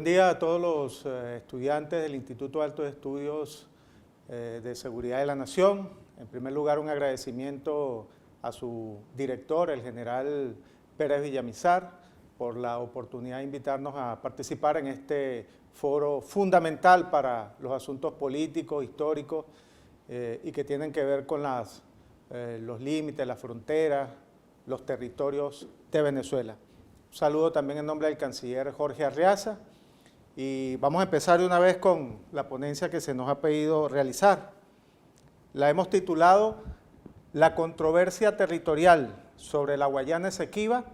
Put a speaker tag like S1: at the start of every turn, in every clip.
S1: Buen día a todos los estudiantes del Instituto de Altos Estudios de Seguridad de la Nación. En primer lugar, un agradecimiento a su director, el general Pérez Villamizar, por la oportunidad de invitarnos a participar en este foro fundamental para los asuntos políticos, históricos y que tienen que ver con los límites, las fronteras, los territorios de Venezuela. Un saludo también en nombre del canciller Jorge Arriaza y vamos a empezar de una vez con la ponencia que se nos ha pedido realizar. La hemos titulado La controversia territorial sobre la Guayana Esequiba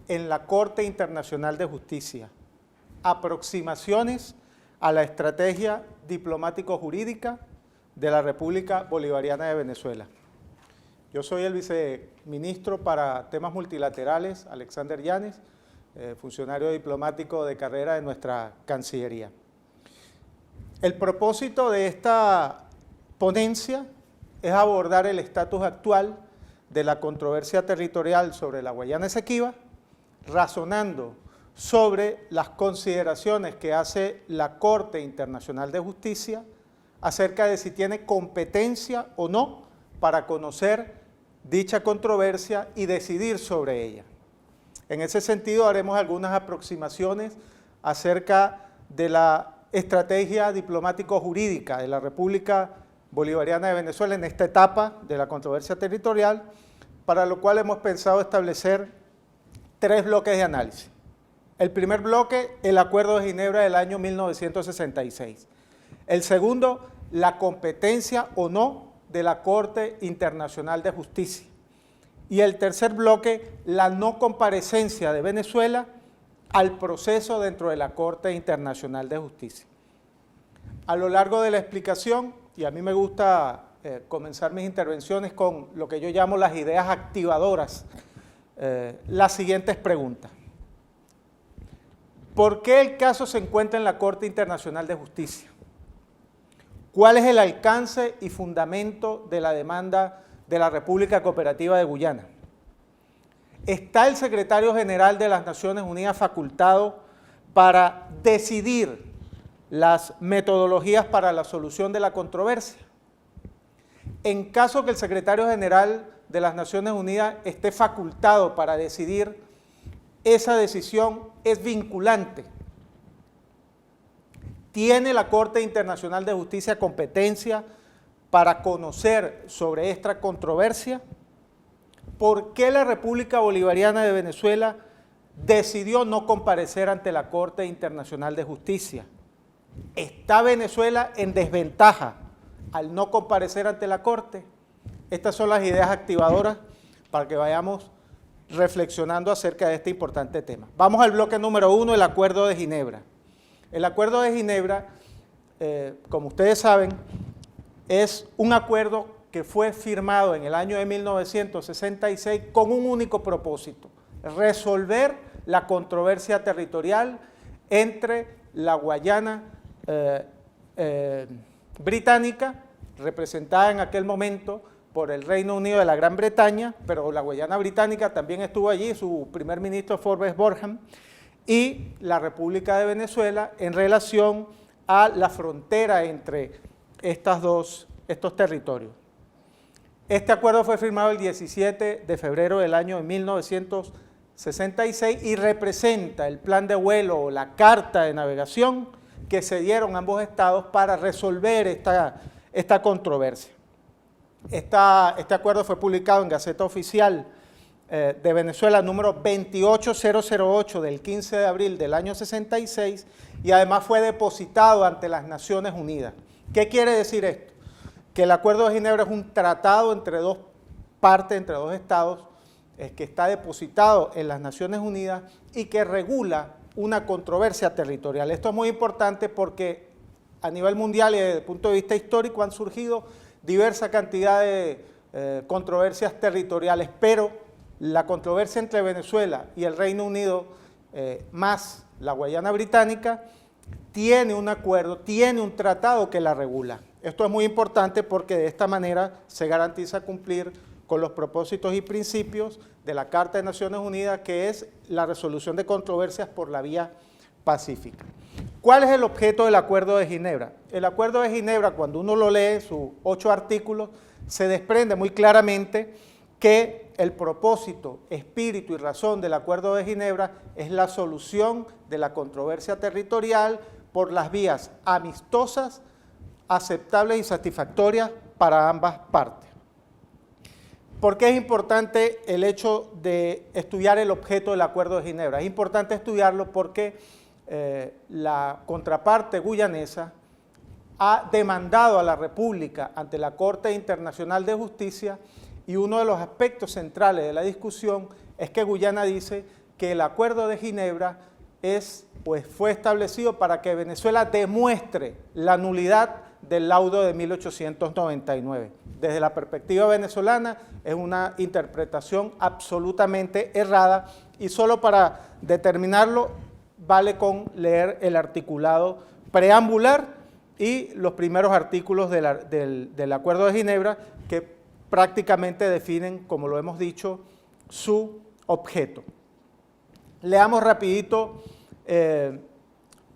S1: en la Corte Internacional de Justicia. Aproximaciones a la estrategia diplomático-jurídica de la República Bolivariana de Venezuela. Yo soy el viceministro para temas multilaterales, Alexander Yanes, funcionario diplomático de carrera de nuestra Cancillería. El propósito de esta ponencia es abordar el estatus actual de la controversia territorial sobre la Guayana Esequiba, razonando sobre las consideraciones que hace la Corte Internacional de Justicia acerca de si tiene competencia o no para conocer dicha controversia y decidir sobre ella. En ese sentido, haremos algunas aproximaciones acerca de la estrategia diplomático-jurídica de la República Bolivariana de Venezuela en esta etapa de la controversia territorial, para lo cual hemos pensado establecer tres bloques de análisis. El primer bloque, el Acuerdo de Ginebra del año 1966. El segundo, la competencia o no de la Corte Internacional de Justicia. Y el tercer bloque, la no comparecencia de Venezuela al proceso dentro de la Corte Internacional de Justicia. A lo largo de la explicación, y a mí me gusta comenzar mis intervenciones con lo que yo llamo las ideas activadoras, las siguientes preguntas. ¿Por qué el caso se encuentra en la Corte Internacional de Justicia? ¿Cuál es el alcance y fundamento de la demanda de la República Cooperativa de Guyana? ¿Está el secretario general de las Naciones Unidas facultado para decidir las metodologías para la solución de la controversia? En caso que el secretario general de las Naciones Unidas esté facultado para decidir, esa decisión es vinculante. ¿Tiene la Corte Internacional de Justicia competencia para conocer sobre esta controversia? ¿Por qué la República Bolivariana de Venezuela decidió no comparecer ante la Corte Internacional de Justicia? ¿Está Venezuela en desventaja al no comparecer ante la Corte? Estas son las ideas activadoras para que vayamos reflexionando acerca de este importante tema. Vamos al bloque número 1, el Acuerdo de Ginebra. El Acuerdo de Ginebra, como ustedes saben, es un acuerdo que fue firmado en el año de 1966 con un único propósito: resolver la controversia territorial entre la Guayana británica, representada en aquel momento por el Reino Unido de la Gran Bretaña, pero la Guayana británica también estuvo allí, su primer ministro Forbes Borham, y la República de Venezuela en relación a la frontera entre estos territorios. Este acuerdo fue firmado el 17 de febrero del año de 1966 y representa el plan de vuelo o la carta de navegación que se dieron ambos estados para resolver esta controversia. Este acuerdo fue publicado en Gaceta Oficial de Venezuela número 28008 del 15 de abril del año 66 y además fue depositado ante las Naciones Unidas. ¿Qué quiere decir esto? Que el Acuerdo de Ginebra es un tratado entre dos partes, entre dos estados, que está depositado en las Naciones Unidas y que regula una controversia territorial. Esto es muy importante porque a nivel mundial y desde el punto de vista histórico han surgido diversa cantidad de controversias territoriales, pero la controversia entre Venezuela y el Reino Unido, más la Guayana británica, tiene un acuerdo, tiene un tratado que la regula. Esto es muy importante porque de esta manera se garantiza cumplir con los propósitos y principios de la Carta de Naciones Unidas, que es la resolución de controversias por la vía pacífica. ¿Cuál es el objeto del Acuerdo de Ginebra? El Acuerdo de Ginebra, cuando uno lo lee, sus 8 artículos, se desprende muy claramente que el propósito, espíritu y razón del Acuerdo de Ginebra es la solución de la controversia territorial por las vías amistosas, aceptables y satisfactorias para ambas partes. ¿Por qué es importante el hecho de estudiar el objeto del Acuerdo de Ginebra? Es importante estudiarlo porque la contraparte guyanesa ha demandado a la República ante la Corte Internacional de Justicia y uno de los aspectos centrales de la discusión es que Guyana dice que el Acuerdo de Ginebra fue establecido para que Venezuela demuestre la nulidad del laudo de 1899. Desde la perspectiva venezolana es una interpretación absolutamente errada y solo para determinarlo vale con leer el articulado preambular y los primeros artículos del Acuerdo de Ginebra que prácticamente definen, como lo hemos dicho, su objeto. Leamos rapidito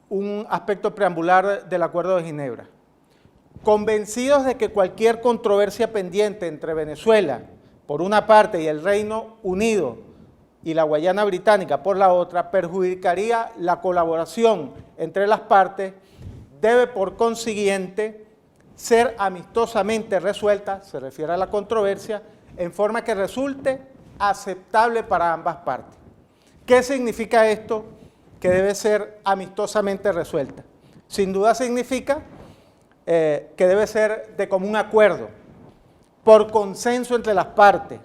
S1: un aspecto preambular del Acuerdo de Ginebra. Convencidos de que cualquier controversia pendiente entre Venezuela, por una parte, y el Reino Unido y la Guayana Británica, por la otra, perjudicaría la colaboración entre las partes, debe por consiguiente ser amistosamente resuelta, se refiere a la controversia, en forma que resulte aceptable para ambas partes. ¿Qué significa esto? Que debe ser amistosamente resuelta. Sin duda significa que debe ser de común acuerdo, por consenso entre las partes,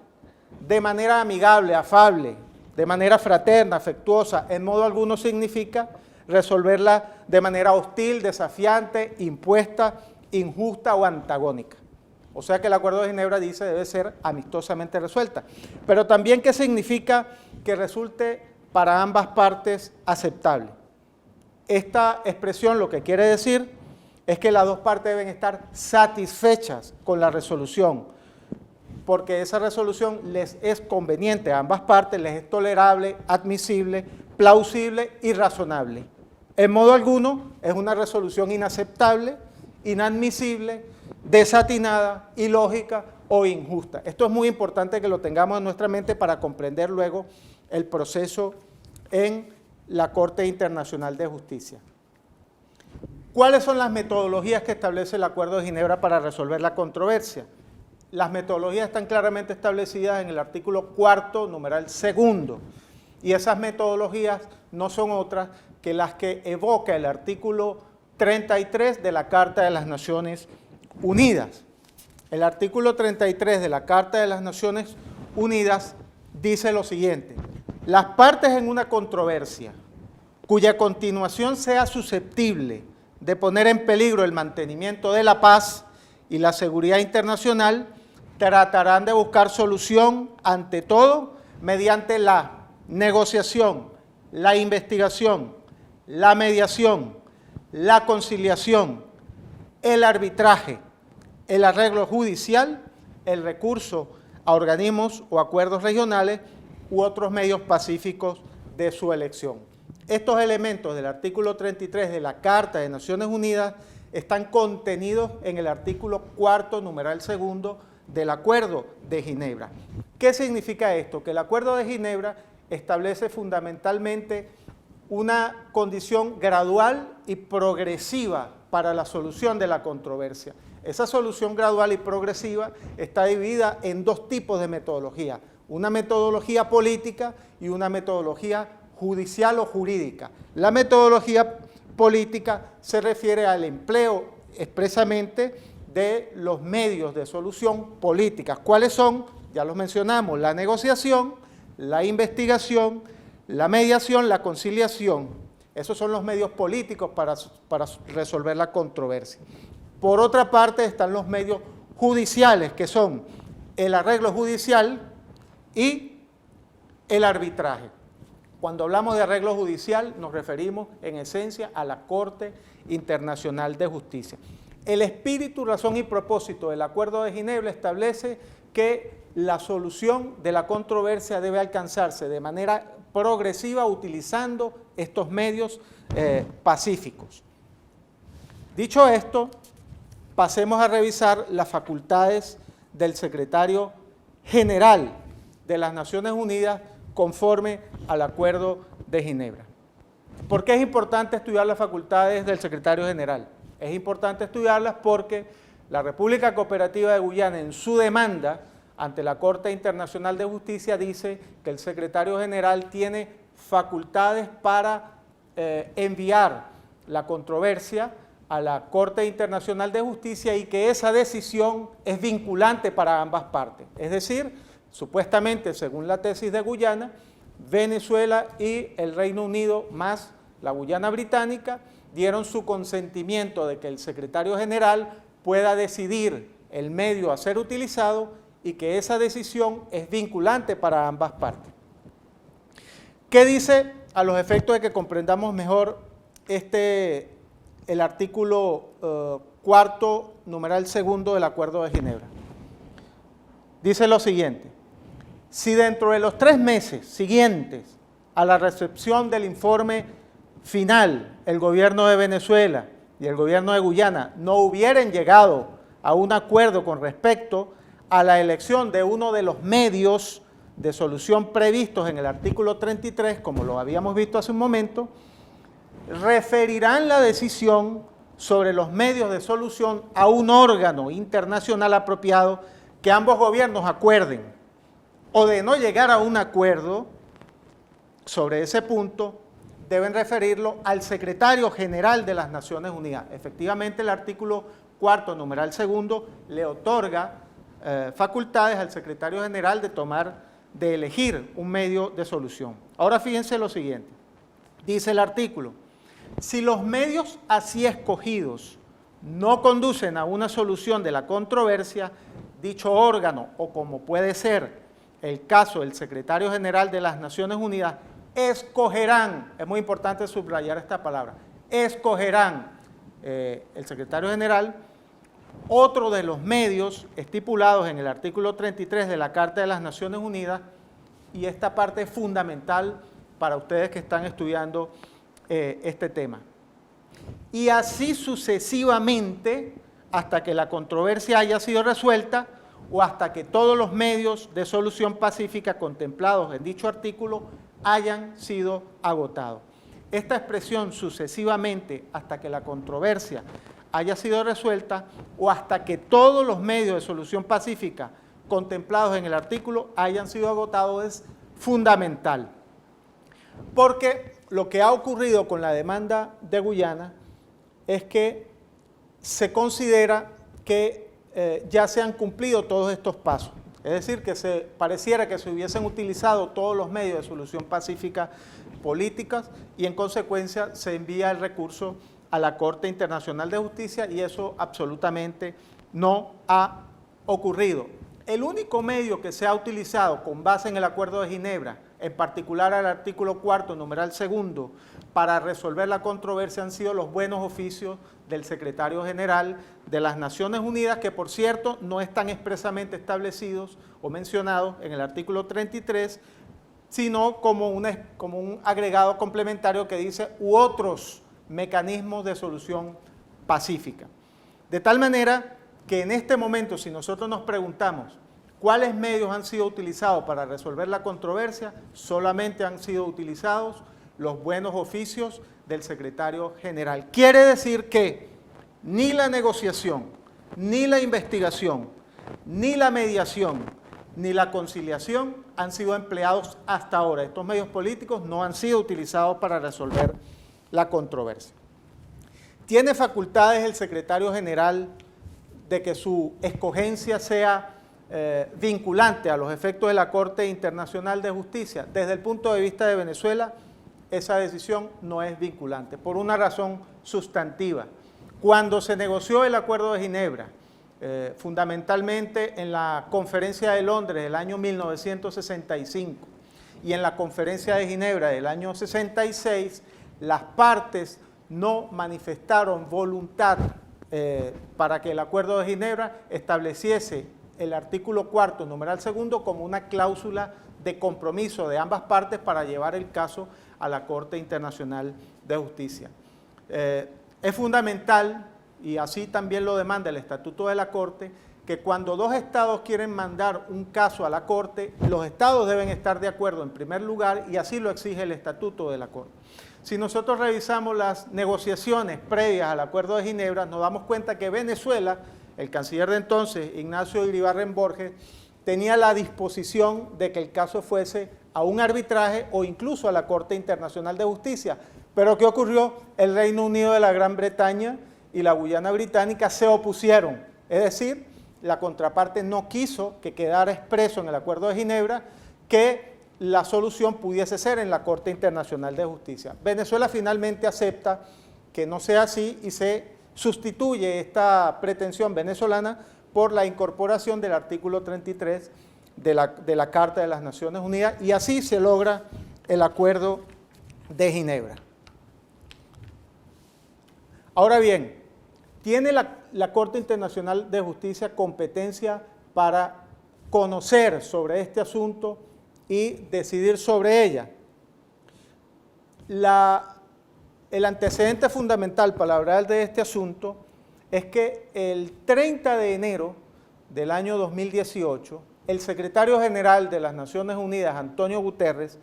S1: de manera amigable, afable, de manera fraterna, afectuosa. En modo alguno significa resolverla de manera hostil, desafiante, impuesta, injusta o antagónica. O sea que el Acuerdo de Ginebra dice debe ser amistosamente resuelta. Pero también, ¿qué significa? Que resulte para ambas partes aceptable. Esta expresión lo que quiere decir es que las dos partes deben estar satisfechas con la resolución, porque esa resolución les es conveniente a ambas partes, les es tolerable, admisible, plausible y razonable. En modo alguno es una resolución inaceptable, inadmisible, desatinada, ilógica o injusta. Esto es muy importante que lo tengamos en nuestra mente para comprender luego el proceso en la Corte Internacional de Justicia. ¿Cuáles son las metodologías que establece el Acuerdo de Ginebra para resolver la controversia? Las metodologías están claramente establecidas en el artículo 4, numeral 2, y esas metodologías no son otras que las que evoca el artículo 33 de la Carta de las Naciones Unidas. El artículo 33 de la Carta de las Naciones Unidas dice lo siguiente: las partes en una controversia cuya continuación sea susceptible de poner en peligro el mantenimiento de la paz y la seguridad internacional, tratarán de buscar solución, ante todo, mediante la negociación, la investigación, la mediación, la conciliación, el arbitraje, el arreglo judicial, el recurso a organismos o acuerdos regionales u otros medios pacíficos de su elección. Estos elementos del artículo 33 de la Carta de Naciones Unidas están contenidos en el artículo 4, numeral 2 del Acuerdo de Ginebra. ¿Qué significa esto? Que el Acuerdo de Ginebra establece fundamentalmente una condición gradual y progresiva para la solución de la controversia. Esa solución gradual y progresiva está dividida en dos tipos de metodología: una metodología política y una metodología judicial o jurídica. La metodología política se refiere al empleo expresamente de los medios de solución políticas. ¿Cuáles son? Ya los mencionamos: la negociación, la investigación, la mediación, la conciliación. Esos son los medios políticos para resolver la controversia. Por otra parte están los medios judiciales, que son el arreglo judicial y el arbitraje. Cuando hablamos de arreglo judicial nos referimos en esencia a la Corte Internacional de Justicia. El espíritu, razón y propósito del Acuerdo de Ginebra establece que la solución de la controversia debe alcanzarse de manera progresiva utilizando estos medios pacíficos. Dicho esto, pasemos a revisar las facultades del secretario general de las Naciones Unidas conforme al Acuerdo de Ginebra. ¿Por qué es importante estudiar las facultades del secretario general? Es importante estudiarlas porque la República Cooperativa de Guyana, en su demanda ante la Corte Internacional de Justicia, dice que el secretario general tiene facultades para enviar la controversia a la Corte Internacional de Justicia y que esa decisión es vinculante para ambas partes. Es decir, supuestamente, según la tesis de Guyana, Venezuela y el Reino Unido más la Guyana Británica dieron su consentimiento de que el secretario general pueda decidir el medio a ser utilizado y que esa decisión es vinculante para ambas partes. ¿Qué dice a los efectos de que comprendamos mejor el artículo cuarto, numeral segundo del Acuerdo de Ginebra? Dice lo siguiente: si dentro de los 3 meses siguientes a la recepción del informe final, el gobierno de Venezuela y el gobierno de Guyana no hubieran llegado a un acuerdo con respecto a la elección de uno de los medios de solución previstos en el artículo 33, como lo habíamos visto hace un momento, referirán la decisión sobre los medios de solución a un órgano internacional apropiado que ambos gobiernos acuerden, o de no llegar a un acuerdo sobre ese punto, deben referirlo al secretario general de las Naciones Unidas. Efectivamente, el artículo cuarto, numeral segundo, le otorga facultades al secretario general de elegir un medio de solución. Ahora fíjense lo siguiente, dice el artículo: si los medios así escogidos no conducen a una solución de la controversia, dicho órgano, o como puede ser el caso del secretario general de las Naciones Unidas, escogerán, es muy importante subrayar esta palabra, escogerán el secretario general otro de los medios estipulados en el artículo 33 de la Carta de las Naciones Unidas, y esta parte es fundamental para ustedes que están estudiando este tema. Y así sucesivamente hasta que la controversia haya sido resuelta o hasta que todos los medios de solución pacífica contemplados en dicho artículo hayan sido agotados. Esta expresión sucesivamente hasta que la controversia haya sido resuelta o hasta que todos los medios de solución pacífica contemplados en el artículo hayan sido agotados es fundamental. Porque lo que ha ocurrido con la demanda de Guyana es que se considera que ya se han cumplido todos estos pasos. Es decir, que pareciera que se hubiesen utilizado todos los medios de solución pacífica políticas y en consecuencia se envía el recurso a la Corte Internacional de Justicia y eso absolutamente no ha ocurrido. El único medio que se ha utilizado con base en el Acuerdo de Ginebra, en particular al artículo cuarto, numeral segundo, para resolver la controversia han sido los buenos oficios del secretario general de las Naciones Unidas, que por cierto no están expresamente establecidos o mencionados en el artículo 33, sino como un agregado complementario que dice u otros mecanismos de solución pacífica. De tal manera que en este momento, si nosotros nos preguntamos cuáles medios han sido utilizados para resolver la controversia, solamente han sido utilizados los buenos oficios del secretario general. Quiere decir que ni la negociación, ni la investigación, ni la mediación, ni la conciliación han sido empleados hasta ahora. Estos medios políticos no han sido utilizados para resolver la controversia. ¿Tiene facultades el secretario general de que su escogencia sea vinculante a los efectos de la Corte Internacional de Justicia? Desde el punto de vista de Venezuela, esa decisión no es vinculante, por una razón sustantiva. Cuando se negoció el Acuerdo de Ginebra, fundamentalmente en la Conferencia de Londres del año 1965 y en la Conferencia de Ginebra del año 66, las partes no manifestaron voluntad para que el Acuerdo de Ginebra estableciese el artículo 4, numeral 2, como una cláusula de compromiso de ambas partes para llevar el caso a la Corte Internacional de Justicia. Es fundamental, y así también lo demanda el Estatuto de la Corte, que cuando dos estados quieren mandar un caso a la Corte, los estados deben estar de acuerdo en primer lugar, y así lo exige el Estatuto de la Corte. Si nosotros revisamos las negociaciones previas al Acuerdo de Ginebra, nos damos cuenta que Venezuela, el canciller de entonces, Ignacio Iribarren Borges, tenía la disposición de que el caso fuese a un arbitraje o incluso a la Corte Internacional de Justicia. Pero ¿qué ocurrió? El Reino Unido de la Gran Bretaña y la Guyana Británica se opusieron, es decir, la contraparte no quiso que quedara expreso en el Acuerdo de Ginebra que la solución pudiese ser en la Corte Internacional de Justicia. Venezuela finalmente acepta que no sea así y se sustituye esta pretensión venezolana por la incorporación del artículo 33 de la Carta de las Naciones Unidas, y así se logra el Acuerdo de Ginebra. Ahora bien, ¿tiene la Corte Internacional de Justicia competencia para conocer sobre este asunto y decidir sobre ella? El antecedente fundamental para hablar de este asunto es que el 30 de enero del año 2018, el secretario general de las Naciones Unidas, Antonio Guterres,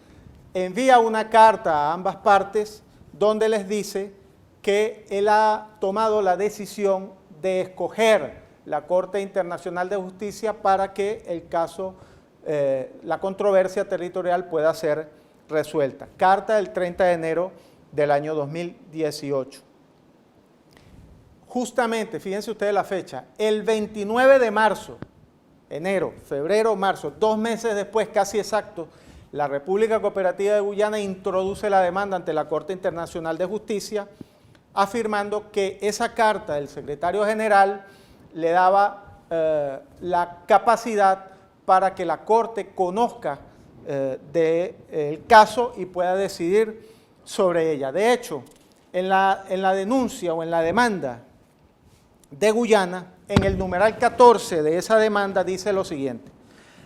S1: envía una carta a ambas partes donde les dice que él ha tomado la decisión de escoger la Corte Internacional de Justicia para que el caso, la controversia territorial pueda ser resuelta. Carta del 30 de enero del año 2018. Justamente, fíjense ustedes la fecha, el 29 de marzo, enero, febrero, marzo, 2 meses después, casi exacto, la República Cooperativa de Guyana introduce la demanda ante la Corte Internacional de Justicia, afirmando que esa carta del secretario general le daba la capacidad para que la Corte conozca del caso y pueda decidir sobre ella. De hecho, en la denuncia o en la demanda de Guyana, en el numeral 14 de esa demanda dice lo siguiente: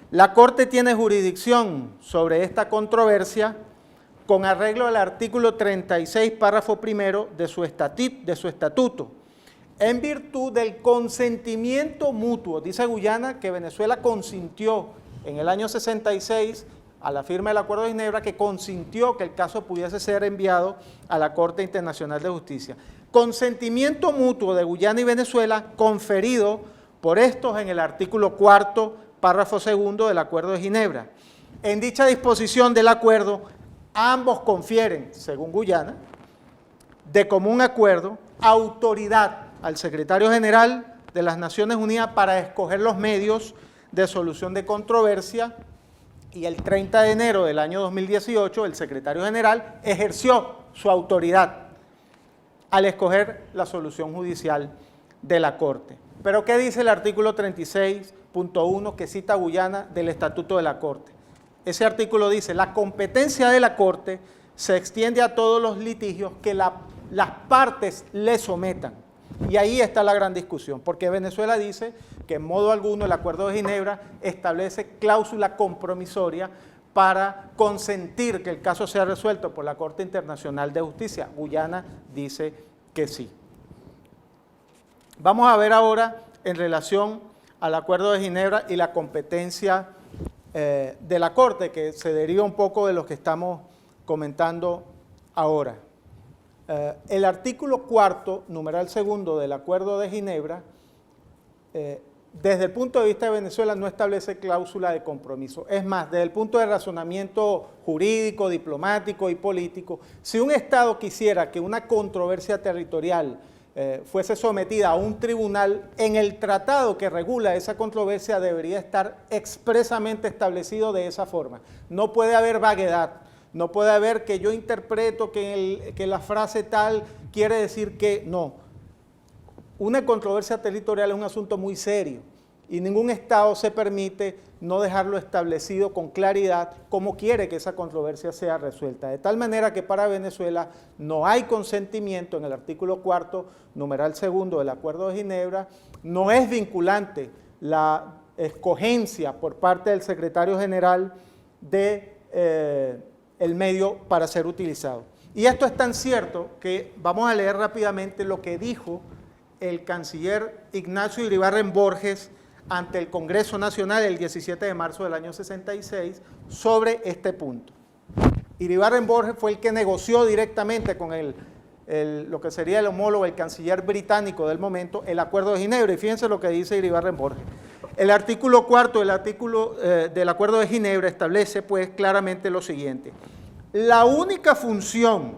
S1: la Corte tiene jurisdicción sobre esta controversia con arreglo al artículo 36, párrafo primero de su estatuto, en virtud del consentimiento mutuo. Dice Guyana que Venezuela consintió en el año 66, a la firma del Acuerdo de Ginebra, que consintió que el caso pudiese ser enviado a la Corte Internacional de Justicia. Consentimiento mutuo de Guyana y Venezuela conferido por estos en el artículo 4, párrafo segundo del Acuerdo de Ginebra. En dicha disposición del acuerdo, ambos confieren, según Guyana, de común acuerdo, autoridad al secretario general de las Naciones Unidas para escoger los medios de solución de controversia, y el 30 de enero del año 2018 el secretario general ejerció su autoridad al escoger la solución judicial de la Corte. ¿Pero qué dice el artículo 36.1 que cita Guyana del Estatuto de la Corte? Ese artículo dice: la competencia de la Corte se extiende a todos los litigios que las partes le sometan. Y ahí está la gran discusión, porque Venezuela dice que en modo alguno el Acuerdo de Ginebra establece cláusula compromisoria para consentir que el caso sea resuelto por la Corte Internacional de Justicia. Guyana dice que sí. Vamos a ver ahora en relación al Acuerdo de Ginebra y la competencia de la Corte, que se deriva un poco de lo que estamos comentando ahora. El artículo 4, numeral 2 del Acuerdo de Ginebra, desde el punto de vista de Venezuela no establece cláusula de compromiso. Es más, desde el punto de razonamiento jurídico, diplomático y político, si un Estado quisiera que una controversia territorial fuese sometida a un tribunal, en el tratado que regula esa controversia debería estar expresamente establecido de esa forma. No puede haber vaguedad, no puede haber que yo interpreto que la frase tal quiere decir que no. Una controversia territorial es un asunto muy serio y ningún Estado se permite no dejarlo establecido con claridad cómo quiere que esa controversia sea resuelta. De tal manera que para Venezuela no hay consentimiento en el artículo 4, numeral 2 del Acuerdo de Ginebra, no es vinculante la escogencia por parte del secretario general de el medio para ser utilizado. Y esto es tan cierto que vamos a leer rápidamente lo que dijo el canciller Ignacio Iribarren Borges ante el Congreso Nacional el 17 de marzo del año 66 sobre este punto. Iribarren Borges fue el que negoció directamente con lo que sería el homólogo, el canciller británico del momento, el Acuerdo de Ginebra. Y fíjense lo que dice Iribarren Borges. El artículo 4 del Acuerdo de Ginebra establece pues claramente lo siguiente: la única función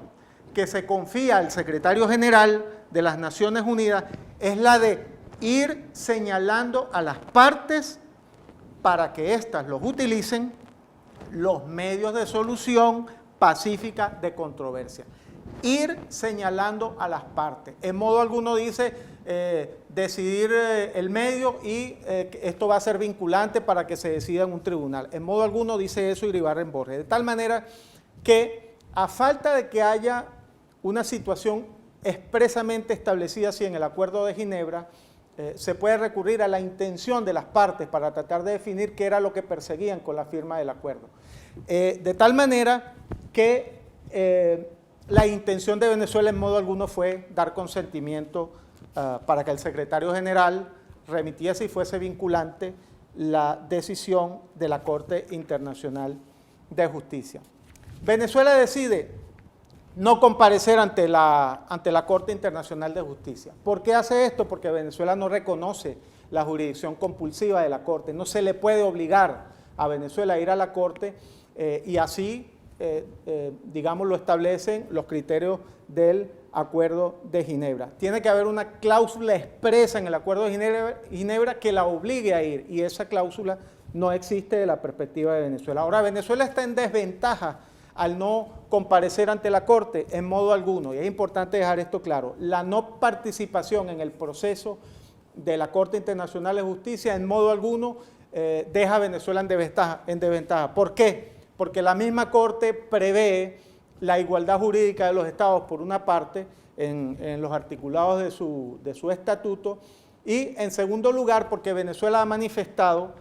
S1: que se confía al secretario general de las Naciones Unidas es la de ir señalando a las partes para que éstas los utilicen los medios de solución pacífica de controversia. Ir señalando a las partes. En modo alguno dice decidir el medio y esto va a ser vinculante para que se decida en un tribunal. En modo alguno dice eso Iribarren Borges. De tal manera que a falta de que haya una situación expresamente establecida así en el Acuerdo de Ginebra, se puede recurrir a la intención de las partes para tratar de definir qué era lo que perseguían con la firma del acuerdo. De tal manera que la intención de Venezuela en modo alguno fue dar consentimiento para que el secretario general remitiese y fuese vinculante la decisión de la Corte Internacional de Justicia. Venezuela decide no comparecer ante la Corte Internacional de Justicia. ¿Por qué hace esto? Porque Venezuela no reconoce la jurisdicción compulsiva de la Corte. No se le puede obligar a Venezuela a ir a la Corte y así, digamos, lo establecen los criterios del Acuerdo de Ginebra. Tiene que haber una cláusula expresa en el Acuerdo de Ginebra que la obligue a ir, y esa cláusula no existe de la perspectiva de Venezuela. Ahora, Venezuela está en desventaja al no comparecer ante la Corte en modo alguno, y es importante dejar esto claro. La no participación en el proceso de la Corte Internacional de Justicia en modo alguno deja a Venezuela en desventaja. ¿Por qué? Porque la misma Corte prevé la igualdad jurídica de los estados por una parte en los articulados de su estatuto, y en segundo lugar porque Venezuela ha manifestado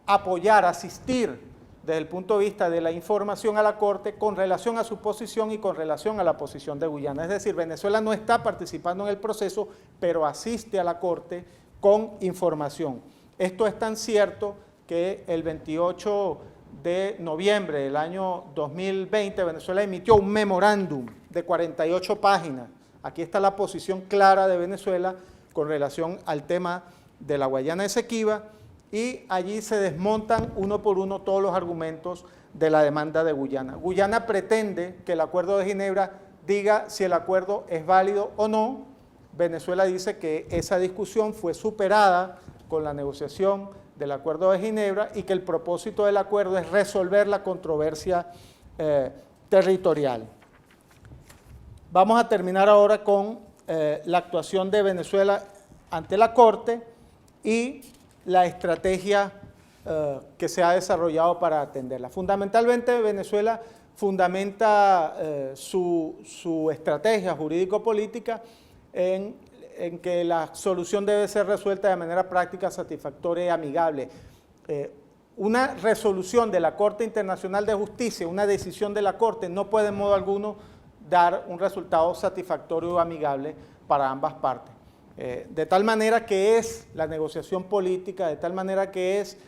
S1: apoyar, asistir desde el punto de vista de la información a la Corte con relación a su posición y con relación a la posición de Guyana. Es decir, Venezuela no está participando en el proceso, pero asiste a la Corte con información. Esto es tan cierto que el 28 de noviembre del año 2020 Venezuela emitió un memorándum de 48 páginas. Aquí está la posición clara de Venezuela con relación al tema de la Guayana Esequiba, y allí se desmontan uno por uno todos los argumentos de la demanda de Guyana. Guyana pretende que el Acuerdo de Ginebra diga si el acuerdo es válido o no. Venezuela dice que esa discusión fue superada con la negociación del Acuerdo de Ginebra y que el propósito del acuerdo es resolver la controversia territorial. Vamos a terminar ahora con la actuación de Venezuela ante la Corte y la estrategia que se ha desarrollado para atenderla. Fundamentalmente, Venezuela fundamenta su estrategia jurídico-política en que la solución debe ser resuelta de manera práctica, satisfactoria y amigable. Una resolución de la Corte Internacional de Justicia, una decisión de la Corte, no puede en modo alguno dar un resultado satisfactorio o amigable para ambas partes. De tal manera que es la negociación política, de tal manera que es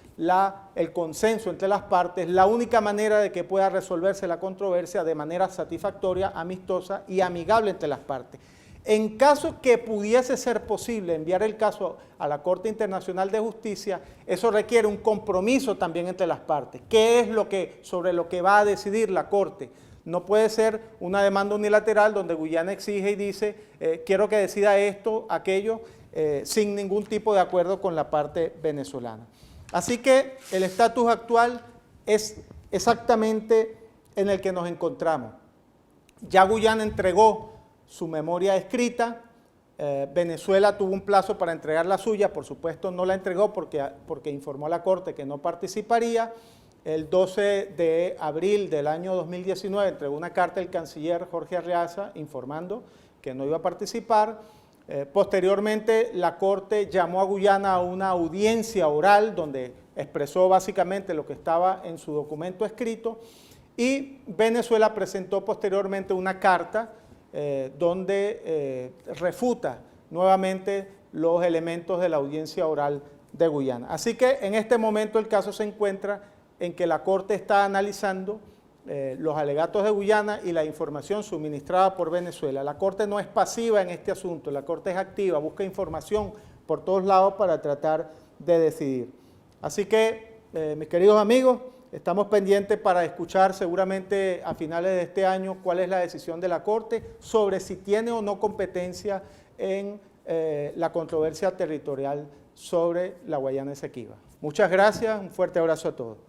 S1: el consenso entre las partes, la única manera de que pueda resolverse la controversia de manera satisfactoria, amistosa y amigable entre las partes. En caso que pudiese ser posible enviar el caso a la Corte Internacional de Justicia, eso requiere un compromiso también entre las partes. ¿Qué es sobre lo que va a decidir la Corte? No puede ser una demanda unilateral donde Guyana exige y dice quiero que decida esto, aquello, sin ningún tipo de acuerdo con la parte venezolana. Así que el estatus actual es exactamente en el que nos encontramos. Ya Guyana entregó su memoria escrita, Venezuela tuvo un plazo para entregar la suya, por supuesto no la entregó porque informó a la Corte que no participaría. El 12 de abril del año 2019 entregó una carta al canciller Jorge Arreaza informando que no iba a participar. Posteriormente, la Corte llamó a Guyana a una audiencia oral donde expresó básicamente lo que estaba en su documento escrito, y Venezuela presentó posteriormente una carta donde refuta nuevamente los elementos de la audiencia oral de Guyana. Así que en este momento el caso se encuentra en que la Corte está analizando los alegatos de Guyana y la información suministrada por Venezuela. La Corte no es pasiva en este asunto, la Corte es activa, busca información por todos lados para tratar de decidir. Así que, mis queridos amigos, estamos pendientes para escuchar seguramente a finales de este año cuál es la decisión de la Corte sobre si tiene o no competencia en la controversia territorial sobre la Guayana Esequiba. Muchas gracias, un fuerte abrazo a todos.